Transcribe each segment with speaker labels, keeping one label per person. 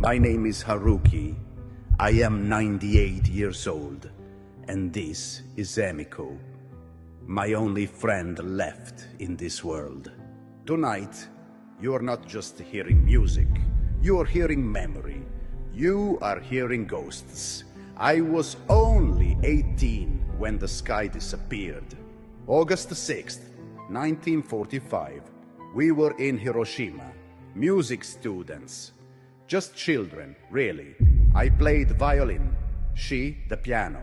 Speaker 1: My name is Haruki. I am 98 years old, and this is Emiko, my only friend left in this world. Tonight, you are not just hearing music, you are hearing memory. You are hearing ghosts. I was only 18 when the sky disappeared. August 6th, 1945. We were in Hiroshima, music students. Just children, really. I played violin, she the piano.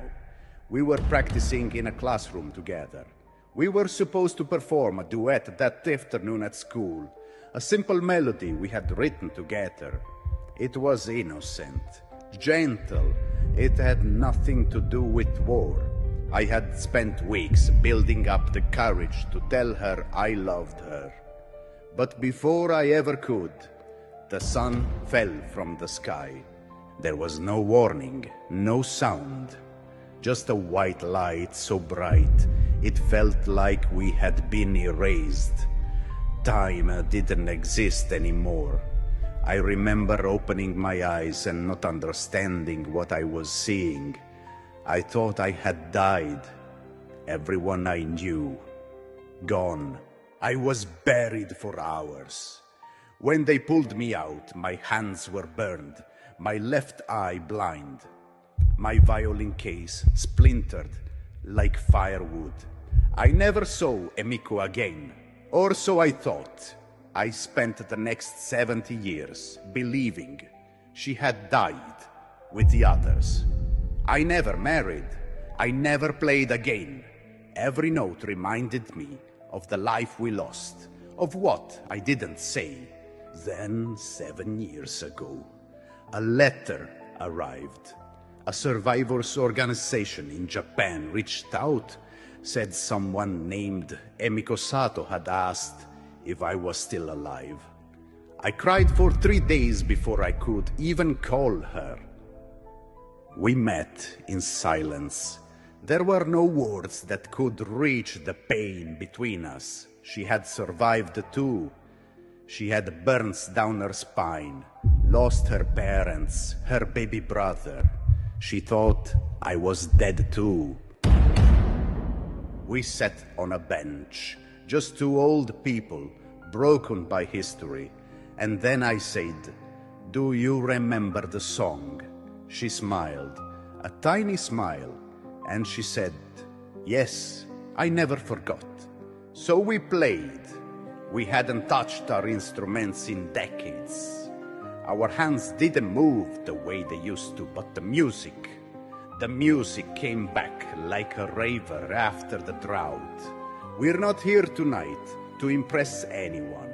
Speaker 1: We were practicing in a classroom together. We were supposed to perform a duet that afternoon at school, a simple melody we had written together. It was innocent, gentle. It had nothing to do with war. I had spent weeks building up the courage to tell her I loved her. But before I ever could, the sun fell from the sky. There was no warning, no sound. Just a white light so bright, it felt like we had been erased. Time didn't exist anymore. I remember opening my eyes and not understanding what I was seeing. I thought I had died. Everyone I knew, gone. I was buried for hours. When they pulled me out, my hands were burned, my left eye blind. My violin case splintered like firewood. I never saw Emiko again, or so I thought. I spent the next 70 years believing she had died with the others. I never married. I never played again. Every note reminded me of the life we lost, of what I didn't say. Then, 7 years ago, a letter arrived. A survivors organization in Japan reached out, said someone named Emiko Sato had asked if I was still alive. I cried for 3 days before I could even call her. We met in silence. There were no words that could reach the pain between us. She had survived too. She had burns down her spine, lost her parents, her baby brother. She thought I was dead too. We sat on a bench, just two old people, broken by history. And then I said, "Do you remember the song?" She smiled, a tiny smile, and she said, "Yes, I never forgot." So we played. We hadn't touched our instruments in decades. Our hands didn't move the way they used to, but the music came back like a river after the drought. We're not here tonight to impress anyone.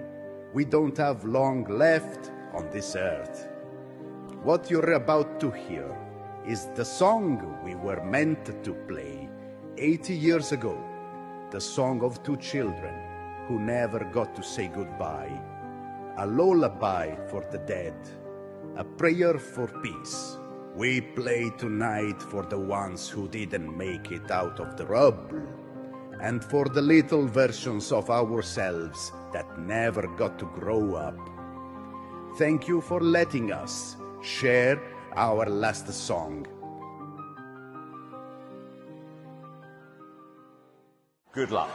Speaker 1: We don't have long left on this earth. What you're about to hear is the song we were meant to play 80 years ago. The song of two children who never got to say goodbye. A lullaby for the dead. A prayer for peace. We play tonight for the ones who didn't make it out of the rubble, and for the little versions of ourselves that never got to grow up. Thank you for letting us share our last song.
Speaker 2: Good luck.